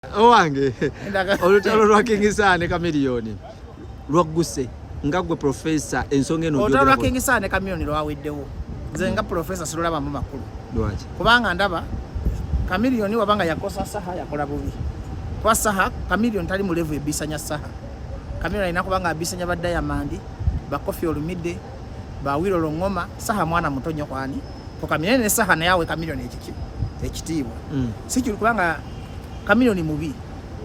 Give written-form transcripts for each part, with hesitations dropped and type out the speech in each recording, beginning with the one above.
Owange olutalo lwakingisane kamiliyoni lwagguse nga gwe professor ensonga eno olutalo lwakingisane kamiliyoni lwaweddewo nze nga professor silulaba mu makulu lwaki kubanga ndaba kamiliyoni wabanga yakosa saha yakola bubi kwa saha kamiliyoni tali mu level ebisanya saha kamiliyoni alina kubanga abisanya ba Diamond ba Koffi Olumide ba Wilolo Ngoma saha mwana mutonyo kwani ko kamiliyoni ne saha na yawe kamiliyoni ekitiibwa sikiri kubanga kamiliyoni mubi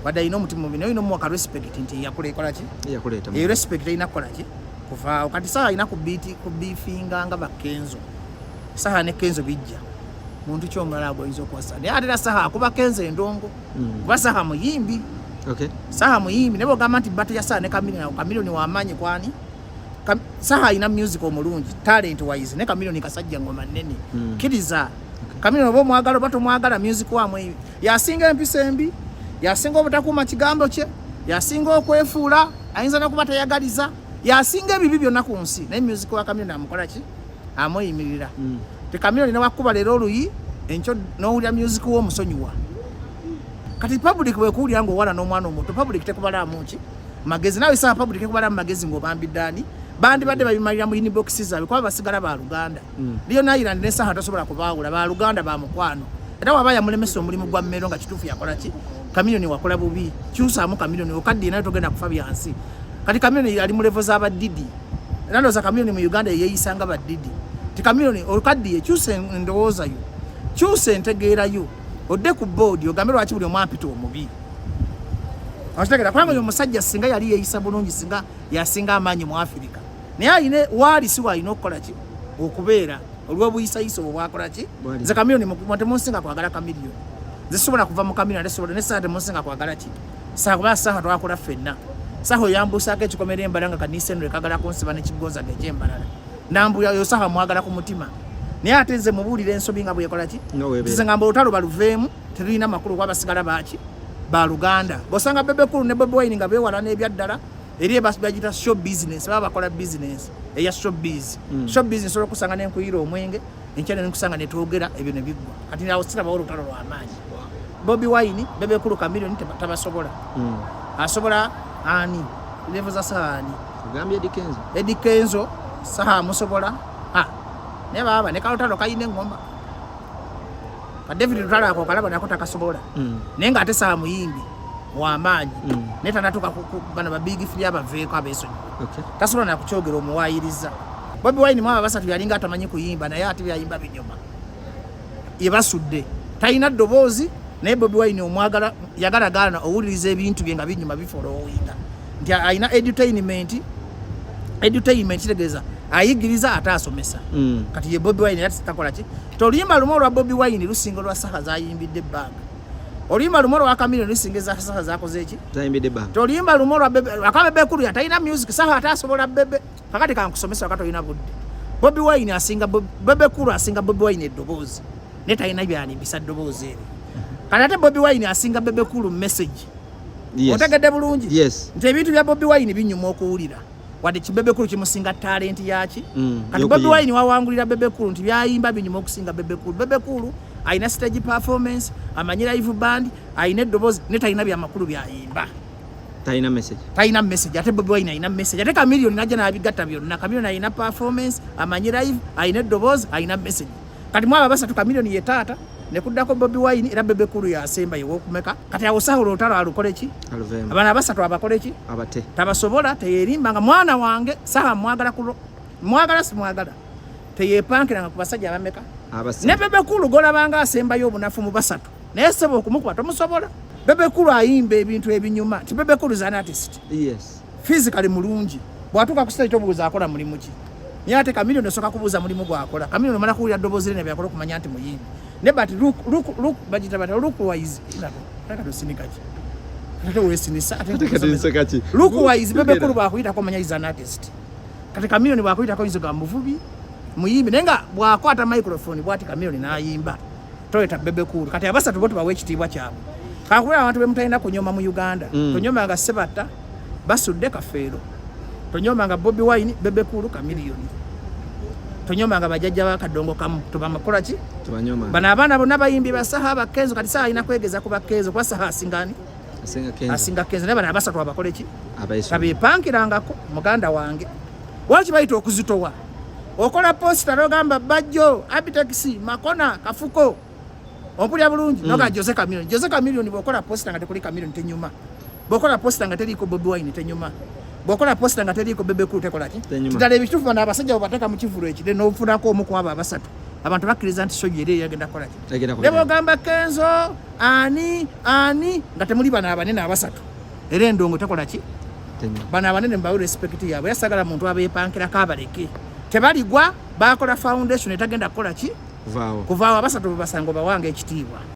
wadaino mutima mubi no mwaka respect nti yakola ki yakuleta e respect ina kola ki kuva wakati saha ina ku beefinga nga bakenzo saha ne kenzo bijja muntu kyomala aboizo kwasa ne atera saha kuba kenzo endongo kuba saha muyimbi okay saha muyimbi nebo gamanti batu ya saha ne kamiliyoni wamanyi kwani saha ina music omulungi talent wise ne kamiliyoni kasajja ngoma nene kiriza kamiliyoni bo mwagalo bato mwagala music wamwe yasinga empisa embi yasinga obutakuma kigambo kye yasinga okwefuula ayinza nokuba tayagaliza yasinga ebibi byonna ku nsi naye music wa kamiliyoni amukola ki amweyimirira te kamiliyoni ne wakuba leero oluyi enkyo n'owulira music w'omusonyiwa kati public bwekuwulira ng'owala n'omwana omuto public tekubalamu ki magezi nawe saa public tekubalamu magezi ng'obambiddaani bandibadde babimalira mu inbox zaabwe kuba basigala ba Luganda Lion Island ne saha tosobola kubaawula ba Luganda ba mukwano era waba yamulemesa omulimu gwa mmero nga kituufu yakola ki kamiliyoni wakola bubi kyusaamu kamiliyoni okaddi nayo togenda kufa byansi kati kamiliyoni ali mu level z'abadidi era ndowooza kamiliyoni mu Uganda yeeyisa nga badidi ti kamiliyoni okaddi kyusa endowooza yo kyusa entegeera yo odde ku board ogambe lwaki buli omu ampita omubi akitegera kubanga oyo omusajja singa yali yeeyisa bulungi singa yasinga amaanyi mu Afirika naye ayine waali si waalina okukola ki okubeera olw'obuyisayisa obwo bwakola ki nze kamiliyoni temunsinga kwagala kamiliyoni nze sobola kuva mu kamiliyoni ate ne saha temunsinga kwagala ki saha kuba saha twakola ffenna saha oyambuusaako ekikomera embala nga kaniisendule kagala kunsiba nekigonza gekyembalala nambuya oyo saha mwagala ku mutima naye ate nze mubuulira ensobi nga bwekola ki nze ngamba olutalo baluveemu tetulina makulu kuba basigala baki ba Luganda bosanga Bebe Cool ne Bobi Wine nga beewala n'ebyaddala eri bagita show business baba bakola business eya show business olokusanga n'enkuyira omwenge enkyane n'okusanga netwogera ebyo ne biggwa kati nawo siraba olutalo lw'amaanyi Bobi Wine Bebe Cool kamiliyoni tabasobola asobola ani level za saani ugambye Eddie Kenzo saha musobola ne baba ne kalutalo kayine ngomba ka David Lutalo ako kalaba nako takasobola nenga ate saha muyimbi w'amaanyi neta natuka bana ba big free abaveeko abeso tasobola nakukyogera omuwaayiriza Bobi Wine mwaba basatu yalinga atamanyi kuyimba naye ate byayimba binyoma yebasudde talina ddoboozi naye Bobi Wine omwagala yagalagana owuliriza ebintu bye nga binyuma bifolowinga nti ayina edutainment kitegeeza ayigiriza ate asomesa kati ye Bobi Wine yati takola ki toluyimba lumu olwa Bobi Wine lusinga lwa saha zayimbidde ebbanga oluyimba lumu olwa kamiliyoni lusinga za saha zakoze ki zayimbidde ebbanga toluyimba lumu olwa Bebe Cool yatalina music saha ate asobola Bebe kakati kankusomesa wakati olina budde Bobi Wine asinga Bebe Cool asinga Bobi Wine eddoboozi ne talina byalimbisa ddoboozi eri kati ate Bobi Wine asinga Bebe Cool message otegedde bulungi nti ebintu bya Bobi Wine binyuma okuwulira wadde Bebe Cool kimusinga talent yaki kati Bobi Wine wawangulira Bebe Cool nti byayimba binyuma okusinga Bebe Cool Bebe Cool ayina stage performance amanyi live band ayina eddoboozi ne talina byamakulu byayimba talina message ate Bobi Wine ayina message ate kamiliyoni najja nabigatta byonna kamiliyoni ayina performance amanyi live ayina eddoboozi ayina message kati mwaba basatu kamiliyoni ye taata nekuddako Bobi Wine era Bebe Cool yasemba yewokumeka kati awo saha olutalo alukole ki abana abasatu abakole ki tabasobola teyerimba nga mwana wange saha mwagala simwagala teyepankiranga ku basajja abameka ne Bebe Cool golabanga asembayo obunafu mu basatu naye sebo okumukuba tomusobola Bebe Cool ayimba ebintu ebinyuma ti Bebe Cool zana artist physically mulungi bwatuka ku stage tobuuza akola mulimu ki naye ate kamiliyoni osoka kubuuza mulimu gwakola kamiliyoni omala kuwulira ddoboozi lene byakola okumanya nti muyimbi ne but look wise look wise Bebe Cool bwakuyitako manya is an artist kati kamiliyoni bwakuyitako yinza ga muvubi muyimbi nenga bwakwata microphone bwati kamiliyoni n'ayimba toyeta Bebe Cool kati abasatu bo tubawe ekitiibwa kyabwe kakubira abantu bemutalina kunyoma mu Uganda tonyomanga Sebatta basudde kafeero tonyomanga Bobi Wine Bebe Cool kamiliyoni tonyomanga bajjajja bakadongo kamu tubamakola ki tubanyoma bana abaana bonna bayimbi basaha abakenzo kati saha alina kwegeza ku bakenzo kwa saha asingani asinga kenzo naye bana abasatu abakole ki kabepankirangako muganda wange waki bayita okuzitowa okola posta nogamba bajjo abitaxi makona kafuko ompulya bulungi noga Jose Chameleone bokola posta nga tekuli Chameleone tenyuma bokola posta nga teriko Bobi Wine tenyuma bokola posta nga teriko Bebe Cool tekola ki tudala ebitufu bana abasajja obateka mu kivulo ekide n'ofunako omu ku abo abasatu abantu bakkiriza nti show yere yagenda kola ki nebo gamba Kenzo ani nga temuli bana abanene abasatu era endongo tekola ki bana abanene mbawe respect yabwe yasagala muntu abepankira kabaleke tebaligwa bakola foundation etagenda kola ki kuvaawo abasatu basango bawange ekitiibwa